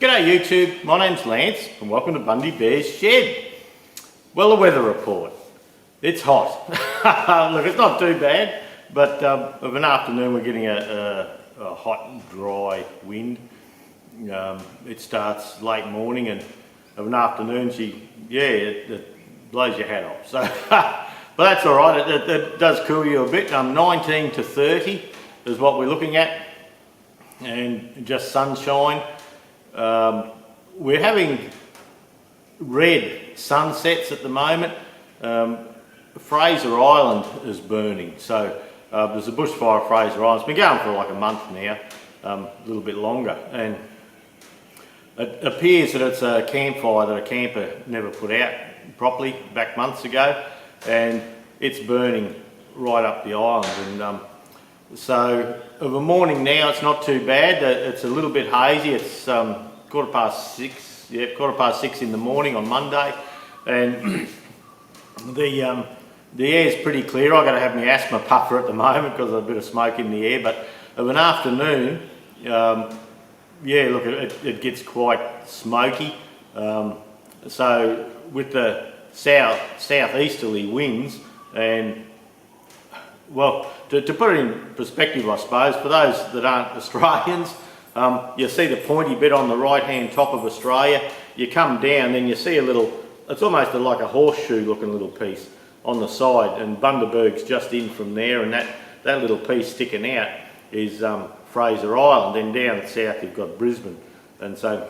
G'day YouTube, my name's Lance and welcome to Bundy Bear's Shed. Well, the weather report. It's hot. Look, it's not too bad, but of an afternoon we're getting a hot and dry wind. It starts late morning and of an afternoon it blows your hat off. So, but that's alright, it does cool you a bit. 19 to 30 is what we're looking at, and just sunshine. We're having red sunsets at the moment. Fraser Island is burning, so there's a bushfire at Fraser Island. It's been going for like a month now, a little bit longer, and it appears that it's a campfire that a camper never put out properly back months ago, and it's burning right up the island. And so of a morning now, it's not too bad. It's a little bit hazy. It's quarter past six in the morning on Monday, and the air's pretty clear. I've got to have my asthma puffer at the moment because there's a bit of smoke in the air. But of an afternoon, look, it gets quite smoky. So with the southeasterly winds, and well, to put it in perspective, I suppose, for those that aren't Australians, you see the pointy bit on the right hand top of Australia. You come down, then you see a little, it's almost like a horseshoe looking little piece on the side, and Bundaberg's just in from there, and that little piece sticking out is Fraser Island. Then down south you've got Brisbane, and so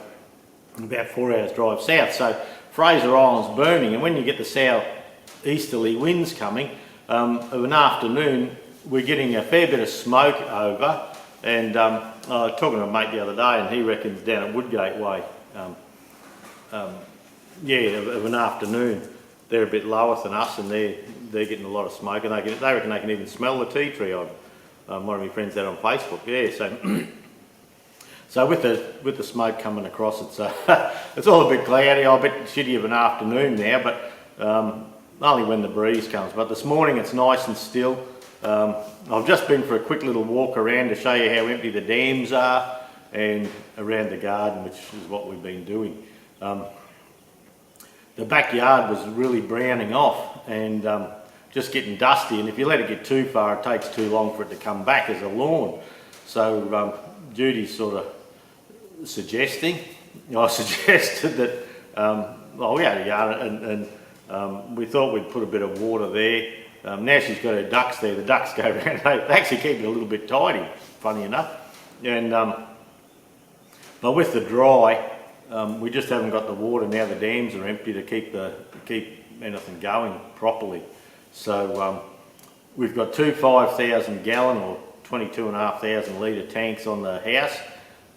about 4 hours drive south. So Fraser Island's burning, and when you get the southeasterly winds coming, of an afternoon we're getting a fair bit of smoke over. And I was talking to a mate the other day, and he reckons down at Woodgate Way, of an afternoon, they're a bit lower than us, and they're getting a lot of smoke, and they reckon they can even smell the tea tree. One of my friends had on Facebook. So with the smoke coming across, it's all a bit cloudy, a bit shitty of an afternoon now, but only when the breeze comes. But this morning it's nice and still. I've just been for a quick little walk around to show you how empty the dams are, and around the garden, which is what we've been doing. The backyard was really browning off and just getting dusty, and if you let it get too far, it takes too long for it to come back as a lawn. So Judy's sort of I suggested that, we had a yard, and we thought we'd put a bit of water there. Now she's got her ducks there. The ducks go around. They actually keep it a little bit tidy, funny enough. And but with the dry, we just haven't got the water now. The dams are empty to keep anything going properly. So we've got two 5,000 gallon or 22,500 litre tanks on the house,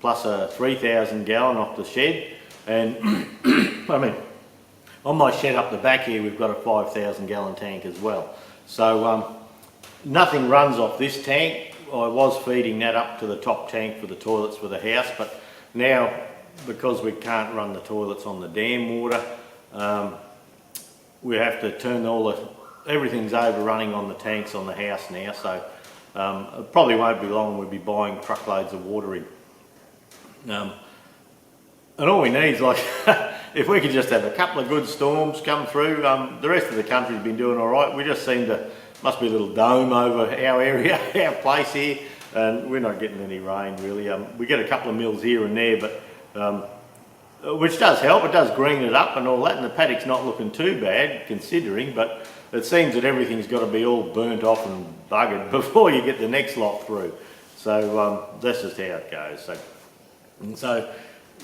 plus a 3,000 gallon off the shed. And I mean, on my shed up the back here, we've got a 5,000 gallon tank as well. So nothing runs off this tank. I was feeding that up to the top tank for the toilets for the house, but now because we can't run the toilets on the dam water, we have to turn everything's overrunning on the tanks on the house now. So it probably won't be long, we'll be buying truckloads of water in. And all we need is, like, if we could just have a couple of good storms come through. The rest of the country's been doing all right. We just must be a little dome over our area, our place here, and we're not getting any rain really. We get a couple of mils here and there, but which does help. It does green it up and all that, and the paddock's not looking too bad considering, but it seems that everything's got to be all burnt off and buggered before you get the next lot through. So that's just how it goes. So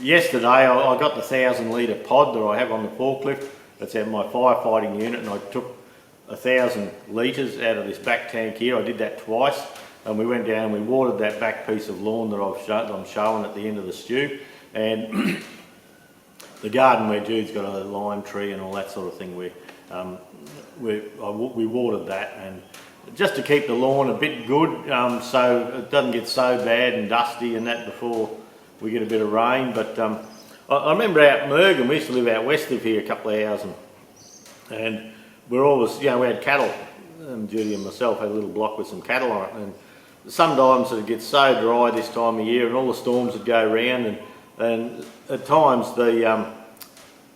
yesterday I got the 1,000 litre pod that I have on the forklift. That's out my firefighting unit, and I took 1,000 litres out of this back tank here. I did that twice, and we went down and we watered that back piece of lawn that I'm showing at the end of the stew, and the garden where Jude's got a lime tree and all that sort of thing. We watered that, and just to keep the lawn a bit good, so it doesn't get so bad and dusty and that before we get a bit of rain. But I remember out in Mergen, we used to live out west of here a couple of hours, and we're always, we had cattle. Judy and myself had a little block with some cattle on it, and sometimes it gets so dry this time of year, and all the storms would go round, and and at times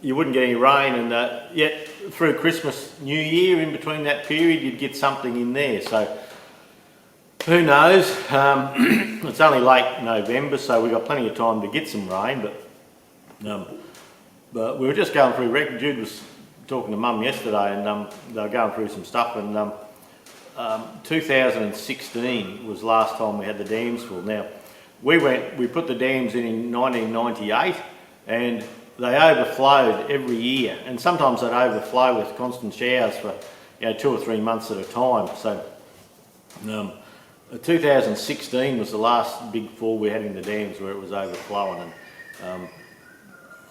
you wouldn't get any rain, and yet through Christmas, New Year, in between that period, you'd get something in there. So who knows? It's only late November, so we've got plenty of time to get some rain. But we were just going through record. Jude was talking to Mum yesterday, and they were going through some stuff. And 2016 was last time we had the dams full. Now we put the dams in 1998, and they overflowed every year, and sometimes they'd overflow with constant showers for 2 or 3 months at a time. So 2016 was the last big fall we had in the dams where it was overflowing, and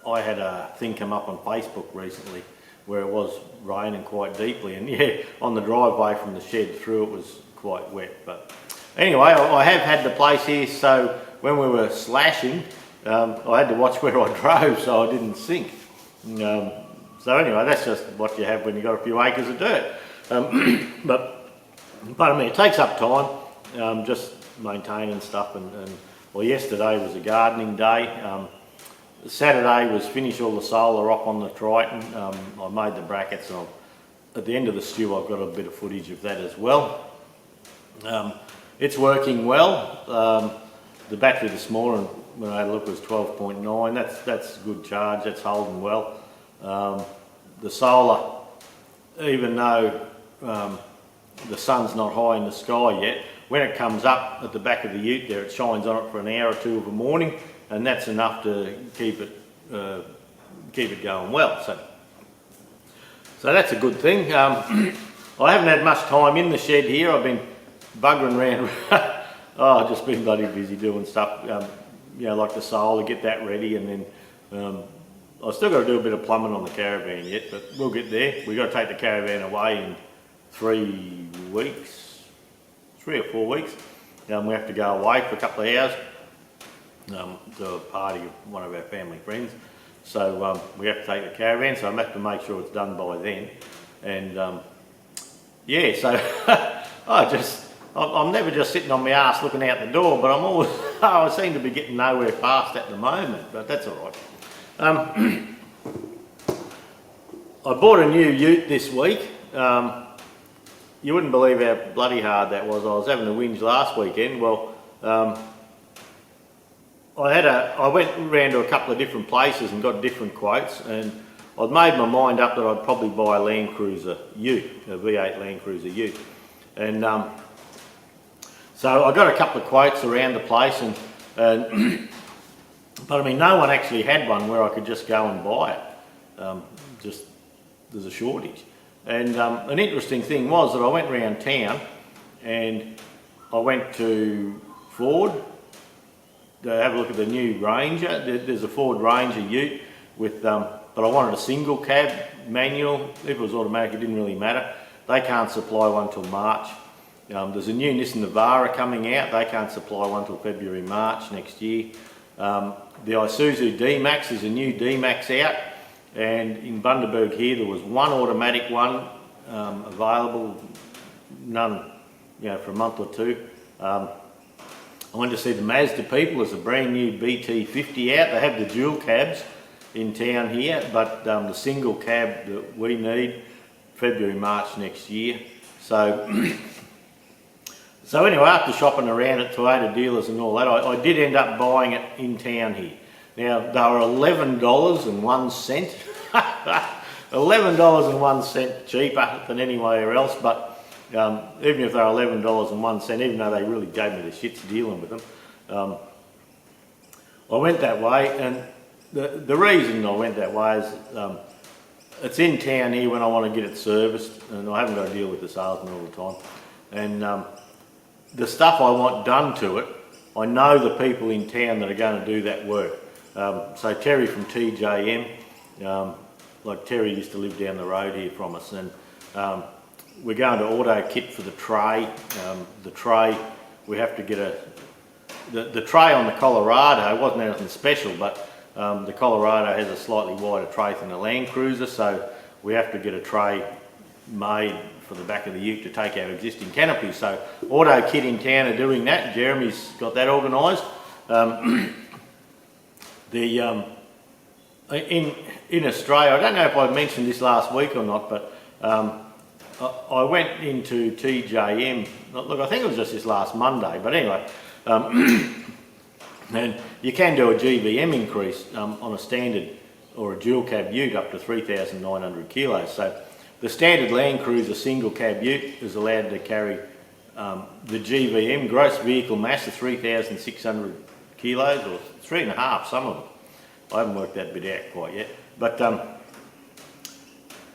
I had a thing come up on Facebook recently where it was raining quite deeply, and yeah, on the driveway from the shed through it was quite wet. But anyway, I have had the place here, so when we were slashing, I had to watch where I drove so I didn't sink. So anyway, that's just what you have when you've got a few acres of dirt. But I mean, it takes up time, just maintaining stuff. And well, yesterday was a gardening day. Saturday was finish all the solar up on the Triton. I made the brackets, and at the end of the stew I've got a bit of footage of that as well. It's working well. The battery this morning, when I had a look, was 12.9. That's a good charge. That's holding well. The solar, even though the sun's not high in the sky yet, when it comes up at the back of the ute there, it shines on it for an hour or two of a morning, and that's enough to keep it going well. So that's a good thing. I haven't had much time in the shed here. I've been buggering around. I've just been bloody busy doing stuff, like the solar, get that ready, and then I've still got to do a bit of plumbing on the caravan yet, but we'll get there. We've got to take the caravan away in 3 weeks, 3 or 4 weeks. We have to go away for a couple of hours to a party of one of our family friends. So we have to take the caravan, so I have to make sure it's done by then. And yeah, so I'm never just sitting on my arse looking out the door, but I'm always, I seem to be getting nowhere fast at the moment, but that's all right. I bought a new ute this week. You wouldn't believe how bloody hard that was. I was having a whinge last weekend. Well, I went round to a couple of different places and got different quotes, and I'd made my mind up that I'd probably buy a Land Cruiser ute, a V8 Land Cruiser ute. And so I got a couple of quotes around the place, and but I mean, no one actually had one where I could just go and buy it. There's a shortage. And an interesting thing was that I went around town and I went to Ford to have a look at the new Ranger. There's a Ford Ranger ute with, but I wanted a single cab manual. If it was automatic, it didn't really matter. They can't supply one till March. There's a new Nissan Navara coming out. They can't supply one till February, March next year. The Isuzu D-Max, there's a new D-Max out, and in Bundaberg here there was one automatic one available, none for a month or two. I went to see the Mazda people. There's a brand new BT50 out. They have the dual cabs in town here, but the single cab that we need, February, March next year. So anyway, after shopping around at Toyota dealers and all that, I did end up buying it in town here. Now, they were $11.01. $11.01 cheaper than anywhere else, but even if they were $11.01, even though they really gave me the shits dealing with them, I went that way. And the reason I went that way is it's in town here when I want to get it serviced, and I haven't got to deal with the salesman all the time. And the stuff I want done to it, I know the people in town that are going to do that work. So Terry from TJM, like Terry used to live down the road here from us, and we're going to auto kit for the tray. The tray, we have to get the tray on the Colorado wasn't anything special, but the Colorado has a slightly wider tray than the Land Cruiser, so we have to get a tray made for the back of the ute to take our existing canopies. So Auto Kit in town are doing that. Jeremy's got that organised. in Australia, I don't know if I mentioned this last week or not, but I went into TJM. Look, I think it was just this last Monday, but anyway, and you can do a GVM increase on a standard or a dual cab ute up to 3,900 kilos. So the standard Land Cruiser single cab ute is allowed to carry the GVM, gross vehicle mass, of 3,600 kilos, or 3.5, some of them. I haven't worked that bit out quite yet. But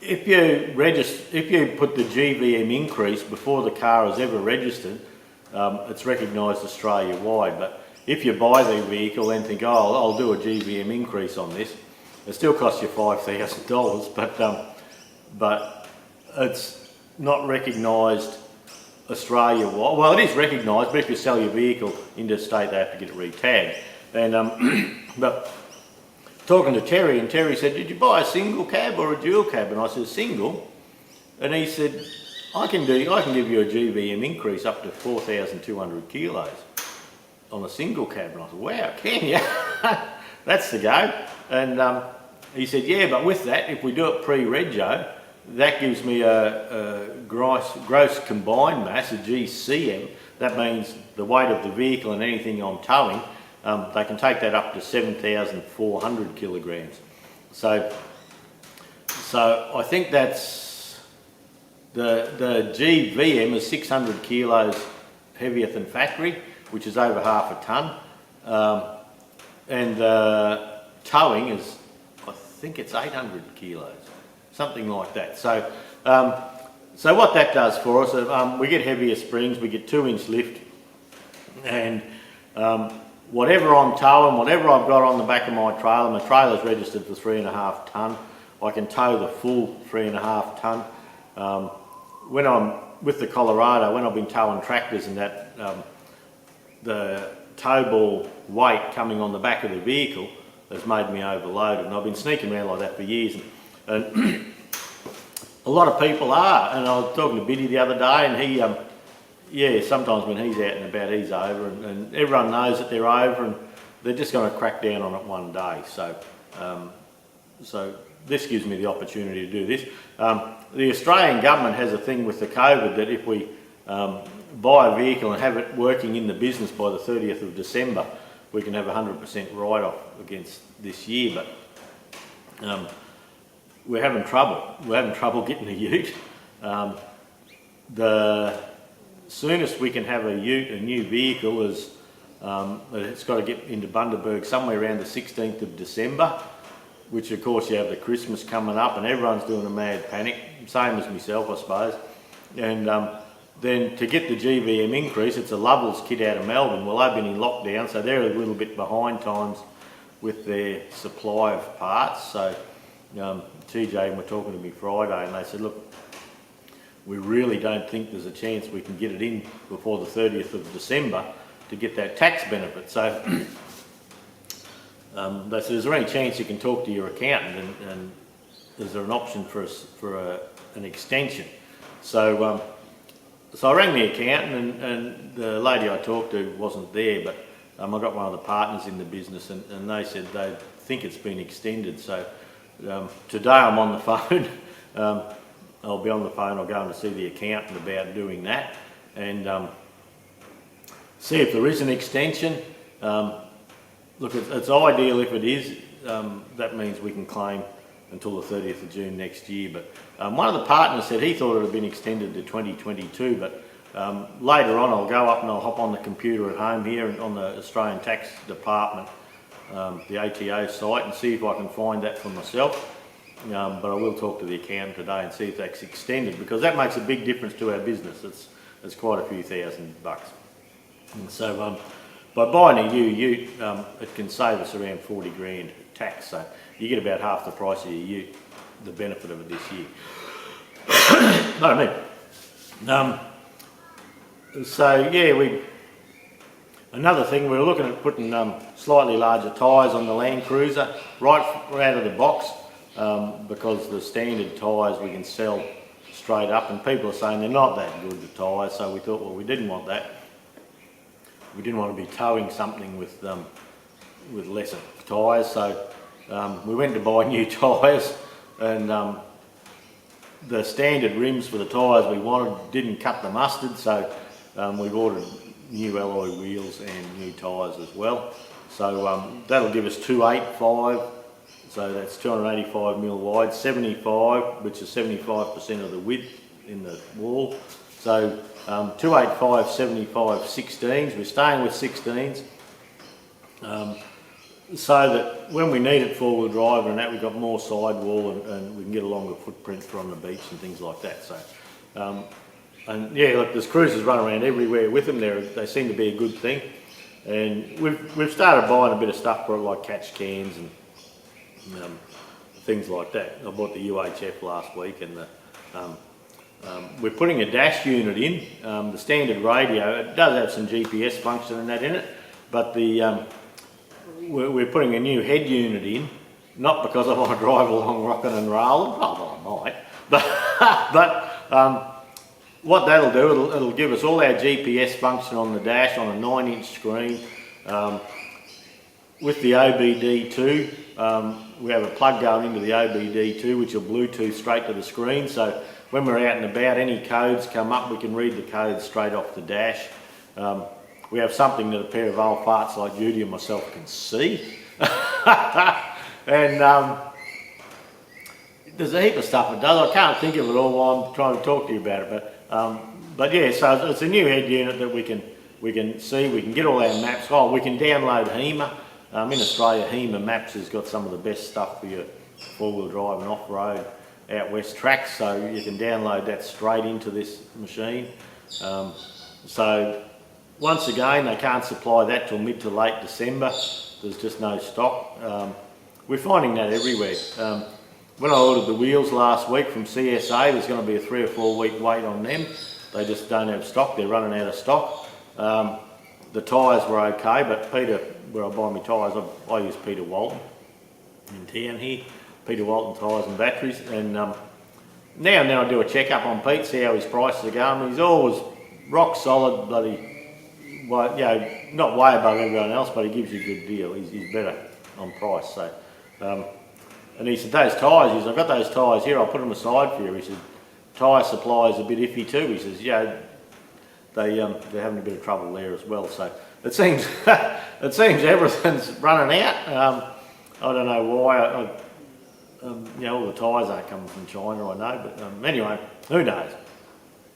if you put the GVM increase before the car is ever registered, it's recognised Australia-wide. But if you buy the vehicle and think, oh, I'll do a GVM increase on this, it still costs you $5,000, but it's not recognised Australia-wide. Well, it is recognised, but if you sell your vehicle interstate, they have to get it re-tagged. And but talking to Terry, and Terry said, "Did you buy a single cab or a dual cab?" And I said, "Single." And he said, I can give you a GVM increase up to 4,200 kilos on a single cab." And I said, "Wow, can you?" That's the go. And he said, "Yeah, but with that, if we do it pre-rego, that gives me a gross combined mass, a GCM. That means the weight of the vehicle and anything I'm towing, they can take that up to 7,400 kilograms. So I think that's the GVM is 600 kilos heavier than factory, which is over half a tonne, and towing is, I think it's 800 kilos. Something like that. So what that does for us, we get heavier springs, we get 2-inch lift, and whatever I'm towing, whatever I've got on the back of my trailer's registered for 3.5 tonne. I can tow the full 3.5 tonne. When I'm with the Colorado, when I've been towing tractors and that, the tow ball weight coming on the back of the vehicle has made me overloaded, and I've been sneaking around like that for years. And a lot of people are, and I was talking to Biddy the other day, and he, sometimes when he's out and about, he's over, and everyone knows that they're over, and they're just going to crack down on it one day. So, so this gives me the opportunity to do this. The Australian government has a thing with the COVID that if we buy a vehicle and have it working in the business by the 30th of December, we can have 100% write-off against this year. But we're having trouble. We're having trouble getting a ute. The soonest we can have a ute, a new vehicle, is it's got to get into Bundaberg somewhere around the 16th of December, which of course you have the Christmas coming up and everyone's doing a mad panic, same as myself I suppose. And then to get the GVM increase, it's a Lovells kit out of Melbourne. Well, they've been in lockdown, so they're a little bit behind times with their supply of parts. So TJ were talking to me Friday and they said, look, we really don't think there's a chance we can get it in before the 30th of December to get that tax benefit. So they said, is there any chance you can talk to your accountant and is there an option for an extension? So so I rang the accountant and the lady I talked to wasn't there, but I got one of the partners in the business and they said they think it's been extended. So today I'm on the phone. I'll be on the phone, I'll go in to see the accountant about doing that and see if there is an extension. Look, it's ideal if it is. That means we can claim until the 30th of June next year. But one of the partners said he thought it had been extended to 2022, but later on I'll go up and I'll hop on the computer at home here and on the Australian Tax Department, the ATO site, and see if I can find that for myself. But I will talk to the accountant today and see if that's extended, because that makes a big difference to our business. It's quite a few $1,000. And so by buying a new ute, it can save us around 40 grand tax. So you get about half the price of your ute, the benefit of it this year. Know what I mean? So yeah, another thing, we're looking at putting slightly larger tyres on the Land Cruiser right out of the box, because the standard tyres we can sell straight up, and people are saying they're not that good, the tyres. So we thought, well, we didn't want that. We didn't want to be towing something with with lesser tyres. So we went to buy new tyres, and the standard rims for the tyres we wanted didn't cut the mustard, so we've ordered new alloy wheels and new tyres as well. So that'll give us 285, so that's 285mm wide, 75, which is 75% of the width in the wall. So 285, 75, 16s, we're staying with 16s. So that when we need it four-wheel drive and that, we've got more sidewall and we can get a longer footprint from the beach and things like that. So, and yeah, look, there's cruisers run around everywhere with them. They seem to be a good thing. And we've started buying a bit of stuff for it, like catch cans and things like that. I bought the UHF last week, and we're putting a dash unit in. The standard radio, it does have some GPS function and that in it, but we're putting a new head unit in, not because I want to drive along rocking and rolling, well I might, but what that'll do, it'll give us all our GPS function on the dash on a 9-inch screen. With the OBD2, we have a plug going into the OBD2 which will Bluetooth straight to the screen, so when we're out and about, any codes come up, we can read the codes straight off the dash. We have something that a pair of old farts like Judy and myself can see. And there's a heap of stuff it does. I can't think of it all while I'm trying to talk to you about it, but yeah, so it's a new head unit that we can see, we can get all our maps. Oh, we can download HEMA. In Australia, HEMA Maps has got some of the best stuff for your four-wheel drive and off-road out west tracks, so you can download that straight into this machine. So once again, they can't supply that till mid to late December. There's just no stock. We're finding that everywhere. When I ordered the wheels last week from CSA, there's going to be a 3 or 4 week wait on them. They just don't have stock, they're running out of stock. The tyres were okay, but Peter, where I buy my tyres, I use Peter Walton in town here. Peter Walton Tyres and Batteries, and now and then I do a check-up on Pete, see how his prices are going. He's always rock solid, bloody, well, you know, not way above everyone else, but he gives you a good deal. He's better on price. So, and he said, those tyres, he said, I've got those tyres here, I'll put them aside for you. He said, tyre supply is a bit iffy too. He says, yeah, they're having a bit of trouble there as well. So it seems everything's running out. I don't know why. You know, all the tyres aren't coming from China, I know, but anyway, who knows?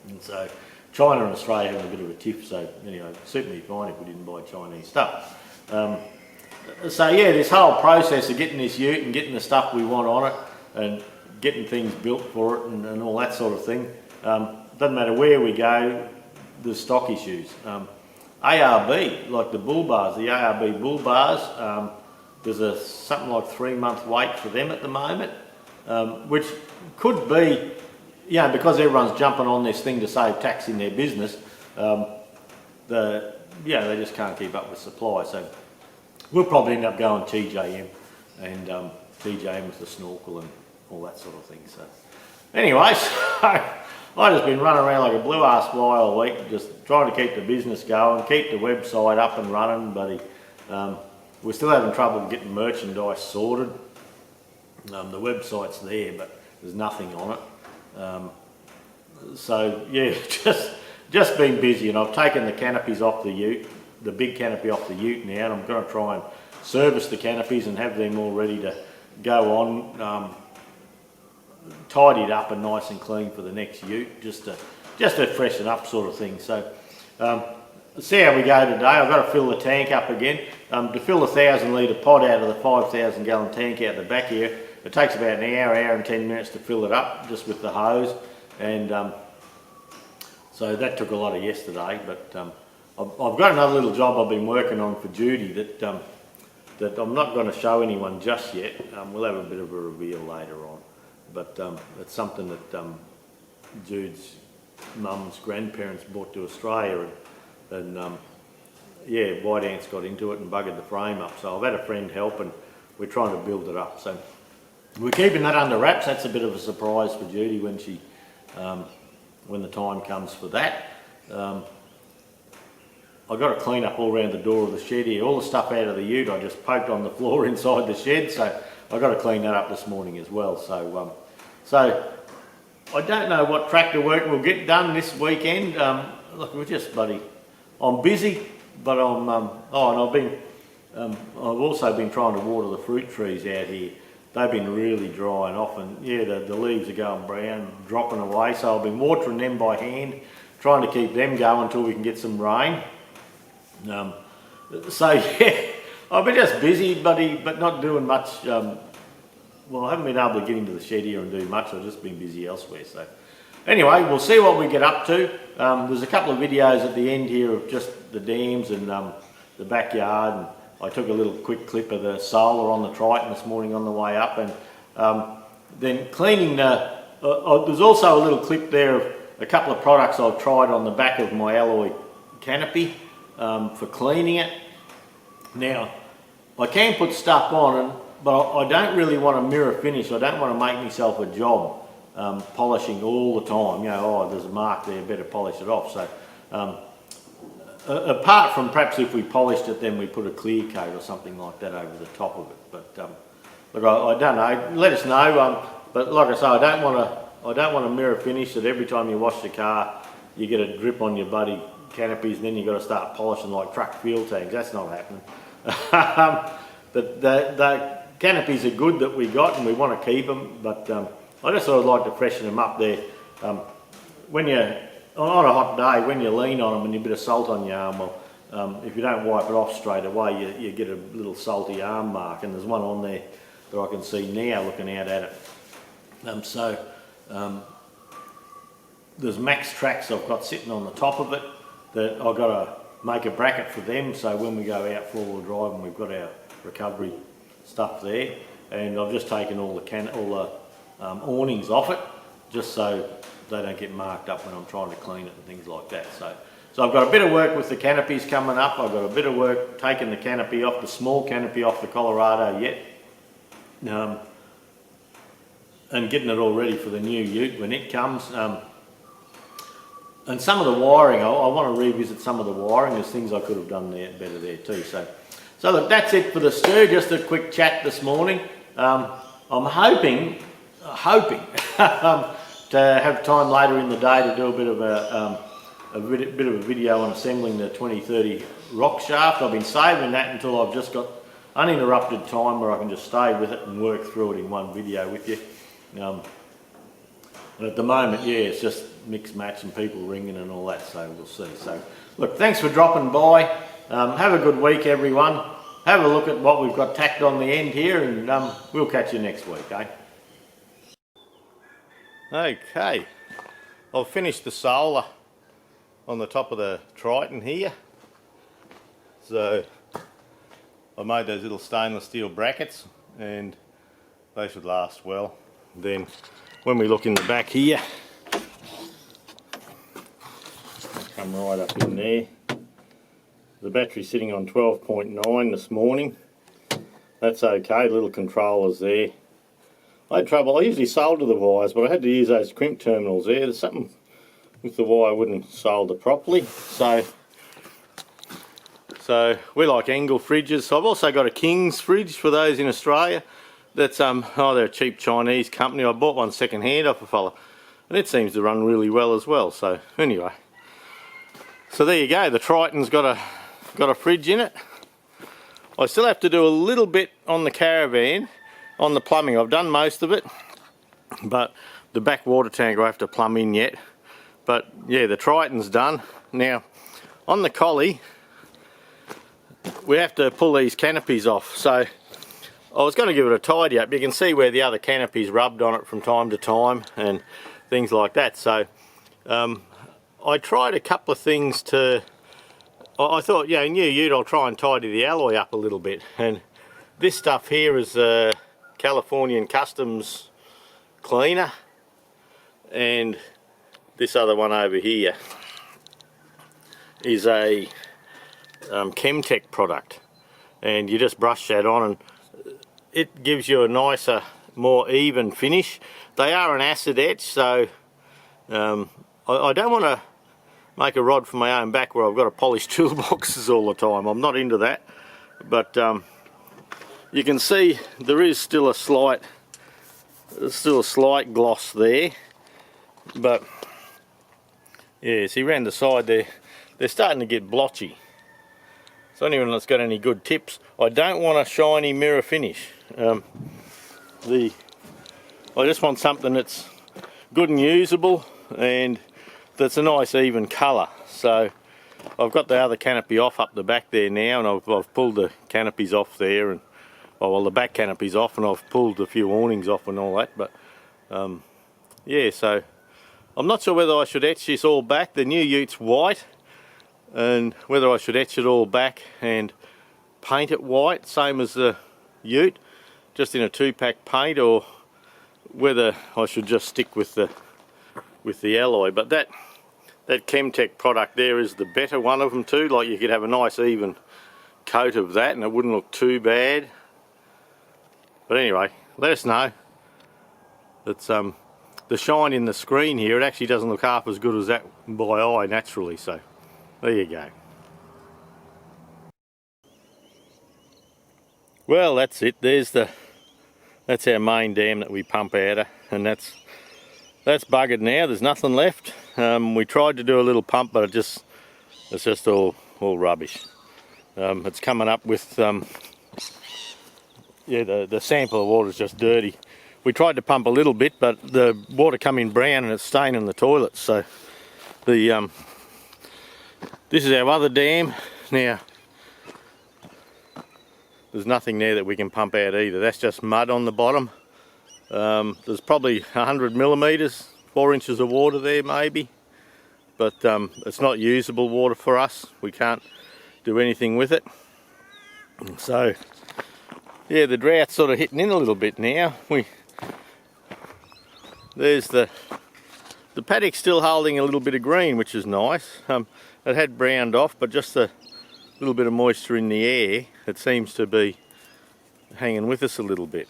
And so China and Australia having a bit of a tiff, so anyway, certainly fine if we didn't buy Chinese stuff. So yeah, this whole process of getting this ute and getting the stuff we want on it and getting things built for it and all that sort of thing, doesn't matter where we go, there's stock issues. ARB, like the bull bars, the ARB bull bars, there's something like 3-month wait for them at the moment, which could be, you know, because everyone's jumping on this thing to save tax in their business, they just can't keep up with supply. So we'll probably end up going TJM and TJM with the snorkel and all that sort of thing. So anyway, so I've just been running around like a blue ass fly all week, just trying to keep the business going, keep the website up and running, buddy. We're still having trouble getting merchandise sorted. The website's there, but there's nothing on it. So yeah, just been busy, and I've taken the canopies off the ute, the big canopy off the ute now, and I'm going to try and service the canopies and have them all ready to go on, tidied up and nice and clean for the next ute, just to freshen up sort of thing. So see how we go today. I've got to fill the tank up again. To fill the 1,000 litre pot out of the 5,000 gallon tank out the back here, it takes about an hour and 10 minutes to fill it up just with the hose, and so that took a lot of yesterday. But I've got another little job I've been working on for Judy that I'm not going to show anyone just yet. We'll have a bit of a reveal later on, but it's something that Jude's mum's grandparents brought to Australia, and yeah, white ants got into it and buggered the frame up. So I've had a friend help, and we're trying to build it up. So we're keeping that under wraps. That's a bit of a surprise for Judy when she, when the time comes for that. I've got to clean up all around the door of the shed here. All the stuff out of the ute I just poked on the floor inside the shed, so I've got to clean that up this morning as well. So I don't know what tractor work we'll get done this weekend. Look, we're just I'm busy, but I'm and I've also been trying to water the fruit trees out here. They've been really dry and often, yeah, the leaves are going brown, dropping away. So I've been watering them by hand, trying to keep them going until we can get some rain. So yeah, I've been just busy, but not doing much. Well, I haven't been able to get into the shed here and do much. I've just been busy elsewhere. So anyway, we'll see what we get up to. There's a couple of videos at the end here of just the dams and the backyard. And I took a little quick clip of the solar on the Triton this morning on the way up, and then cleaning the. There's also a little clip there of a couple of products I've tried on the back of my alloy canopy for cleaning it. Now, I can put stuff on, but I don't really want a mirror finish. I don't want to make myself a job polishing all the time. You know, oh, there's a mark there, better polish it off. So, apart from perhaps if we polished it, then we put a clear coat or something like that over the top of it. But look, I don't know. Let us know. But like I say, I don't want a mirror finish that every time you wash the car, you get a drip on your bloody canopies, and then you've got to start polishing like truck fuel tanks. That's not happening. The canopies are good that we got, and we want to keep them. But I just sort of like to freshen them up there. When you're on a hot day, when you lean on them and you get a bit of salt on your arm, well, if you don't wipe it off straight away, you get a little salty arm mark, and there's one on there that I can see now looking out at it. There's Max tracks I've got sitting on the top of it that I've got to make a bracket for them, so when we go out four-wheel drive and we've got our recovery stuff there, and I've just taken all the awnings off it just so they don't get marked up when I'm trying to clean it and things like that. So I've got a bit of work with the canopies coming up. I've got a bit of work taking the canopy off, the small canopy off the Colorado yet, and getting it all ready for the new ute when it comes. And some of the wiring, I want to revisit some of the wiring. There's things I could have done there better there too. So look, that's it for the stew. Just a quick chat this morning. I'm hoping to have time later in the day to do a bit of a video on assembling the 2030 rock shaft. I've been saving that until I've just got uninterrupted time where I can just stay with it and work through it in one video with you. And at the moment, yeah, it's just mix match and people ringing and all that, so we'll see. So look, thanks for dropping by. Have a good week, everyone. Have a look at what we've got tacked on the end here, and we'll catch you next week, eh? Okay, I've finished the solar on the top of the Triton here. So I made those little stainless steel brackets, and they should last well. Then when we look in the back here, come right up in there. The battery's sitting on 12.9 this morning. That's okay, little controllers there. I had trouble, I usually solder the wires, but I had to use those crimp terminals there. There's something with the wire wouldn't solder properly. So we like angle fridges. So I've also got a King's fridge for those in Australia. That's they're a cheap Chinese company. I bought one second hand off a fella, and it seems to run really well as well. So anyway, so there you go. The Triton's got a fridge in it. I still have to do a little bit on the caravan, on the plumbing. I've done most of it, but the back water tank I have to plumb in yet. But yeah, the Triton's done. Now on the collie, we have to pull these canopies off. So I was going to give it a tidy up. You can see where the other canopy's rubbed on it from time to time and things like that. So I tried a couple of things to, I thought, yeah, new ute, I'll try and tidy the alloy up a little bit. And this stuff here is a Californian Customs cleaner, and this other one over here is a Chemtech product, and you just brush that on and it gives you a nicer, more even finish. They are an acid etch, so I don't want to make a rod for my own back where I've got to polish toolboxes all the time. I'm not into that, but you can see there is still a slight gloss there, but yeah, see around the side there, they're starting to get blotchy. So anyone that's got any good tips, I don't want a shiny mirror finish. I just want something that's good and usable and that's a nice even colour. So I've got the other canopy off up the back there now, and I've pulled the canopies off there, and well, the back canopies off, and I've pulled a few awnings off and all that. But yeah, so I'm not sure whether I should etch this all back. The new ute's white, and whether I should etch it all back and paint it white, same as the ute, just in a 2-pack paint, or whether I should just stick with the alloy. But that Chemtech product there is the better one of them too. Like, you could have a nice even coat of that and it wouldn't look too bad. But anyway, let us know. It's the shine in the screen here, it actually doesn't look half as good as that by eye naturally, so there you go. Well, that's it. That's our main dam that we pump out of, and that's buggered now. There's nothing left. We tried to do a little pump, but it's just all rubbish. It's coming up with yeah, the sample of water is just dirty. We tried to pump a little bit, but the water come in brown and it's staining the toilets. So this is our other dam. Now there's nothing there that we can pump out either. That's just mud on the bottom. There's probably 100 millimetres, 4 inches of water there maybe, but it's not usable water for us. We can't do anything with it. So yeah, the drought's sort of hitting in a little bit now. There's the paddock's still holding a little bit of green, which is nice. It had browned off, but just a little bit of moisture in the air, it seems to be hanging with us a little bit.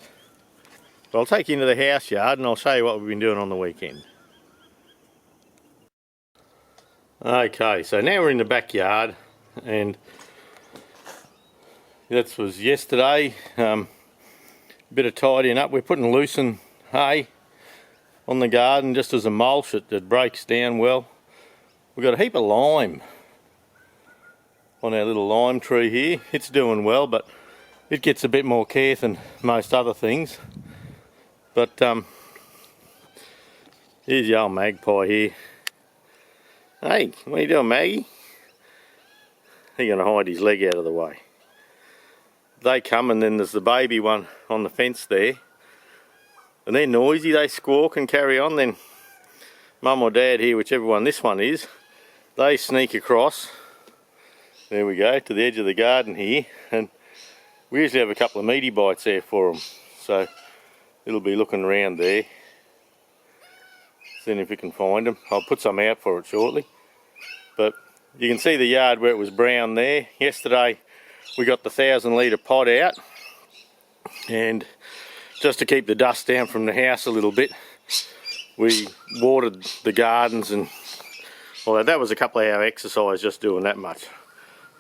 But I'll take you into the house yard and I'll show you what we've been doing on the weekend. Okay, so now we're in the backyard, and that was yesterday. Bit of tidying up. We're putting lucerne hay on the garden just as a mulch. It breaks down well. We've got a heap of lime on our little lime tree here. It's doing well, but it gets a bit more care than most other things. But here's the old magpie here. Hey, what are you doing, Maggie? He's going to hide his leg out of the way. They come, and then there's the baby one on the fence there. And they're noisy, they squawk and carry on. Then Mum or Dad here, whichever one this one is, they sneak across. There we go, to the edge of the garden here. And we usually have a couple of meaty bites there for them. So it'll be looking around there, seeing if we can find them. I'll put some out for it shortly. But you can see the yard where it was brown there. Yesterday we got the 1,000 litre pot out, and just to keep the dust down from the house a little bit, we watered the gardens, and well, that was a couple of hour exercise just doing that much.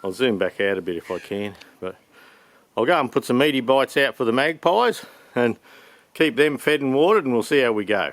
I'll zoom back out a bit if I can, but I'll go and put some meaty bites out for the magpies and keep them fed and watered, and we'll see how we go.